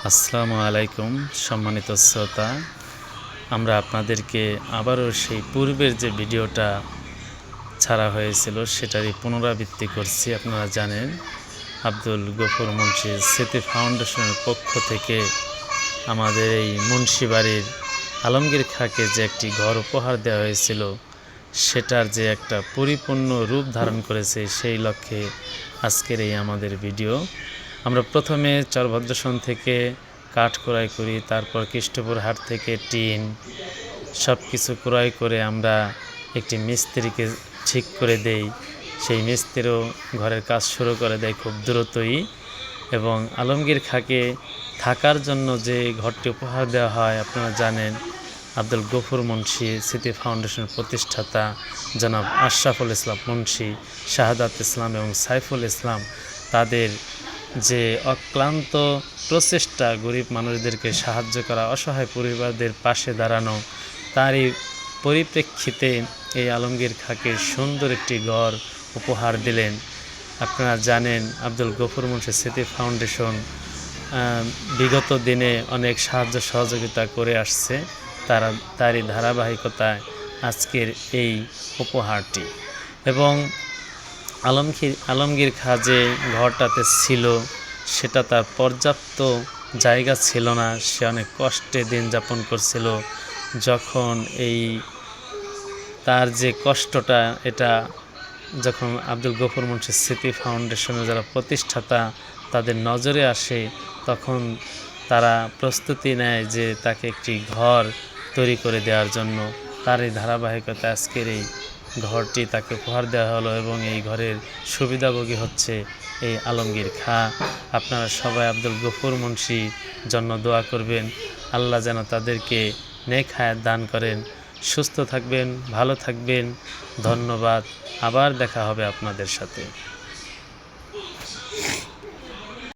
আসসালামু আলাইকুম সম্মানিত শ্রোতা, আমরা আপনাদেরকে আবারও সেই পূর্বের যে ভিডিওটা ছাড়া হয়েছিল সেটারই পুনরাবৃত্তি করছি। আপনারা জানেন আব্দুল গফুর মুন্সি স্মৃতি ফাউন্ডেশনের পক্ষ থেকে আমাদের এই মুন্সি বাড়ির আলমগীর খাঁকে যে একটি ঘর উপহার দেওয়া হয়েছিল সেটার যে একটা পরিপূর্ণ রূপ ধারণ করেছে সেই লক্ষ্যে আজকের এই আমাদের ভিডিও। আমরা প্রথমে চরভদ্রসন থেকে কাঠ ক্রয় করি, তারপর কৃষ্টপুর হাট থেকে টিন সব কিছু ক্রয় করে আমরা একটি মিস্ত্রিকে ঠিক করে দেই। সেই মিস্ত্রিও ঘরের কাজ শুরু করে দেয় খুব দ্রুতই। এবং আলমগীর খাঁকে থাকার জন্য যে ঘরটি উপহার দেওয়া হয় আপনারা জানেন আব্দুল গফুর মুন্সি স্মৃতি ফাউন্ডেশনের প্রতিষ্ঠাতা জনাব আশরাফুল ইসলাম মুন্সি, শাহাদাত ইসলাম এবং সাইফুল ইসলাম, তাদের যে অক্লান্ত প্রচেষ্টা গরিব মানুষদেরকে সাহায্য করা, অসহায় পরিবারদের পাশে দাঁড়ানো, তারই পরিপ্রেক্ষিতে এই আলমগীর খাঁকে সুন্দর একটি ঘর উপহার দিলেন। আপনারা জানেন আব্দুল গফুর মুন্সি স্মৃতি ফাউন্ডেশন বিগত দিনে অনেক সাহায্য সহযোগিতা করে আসছে, তারই ধারাবাহিকতায় আজকের এই উপহারটি। এবং আলমগীর খাঁ যে ঘরটাতে ছিল সেটা তার পর্যাপ্ত জায়গা ছিল না, সে অনেক কষ্টে দিন যাপন করছিল। যখন এই তার যে কষ্টটা এটা যখন আব্দুল গফুর মুন্সি স্মৃতি ফাউন্ডেশনের যারা প্রতিষ্ঠাতা তাদের নজরে আসে, তখন তারা প্রস্তুতি নেয় যে তাকে একটি ঘর তৈরি করে দেওয়ার জন্য। তারই ধারাবাহিকতা আজকের এই ঘরটি তাকে উপহার দেওয়া হলো এবং এই ঘরের সুবিধাভোগী হচ্ছে এই আলমগীর খাঁ। আপনারা সবাই আব্দুল গফুর মুন্সির জন্য দোয়া করবেন, আল্লাহ যেন তাদেরকে নেক হায়াত দান করেন। সুস্থ থাকবেন, ভালো থাকবেন, ধন্যবাদ। আবার দেখা হবে আপনাদের সাথে।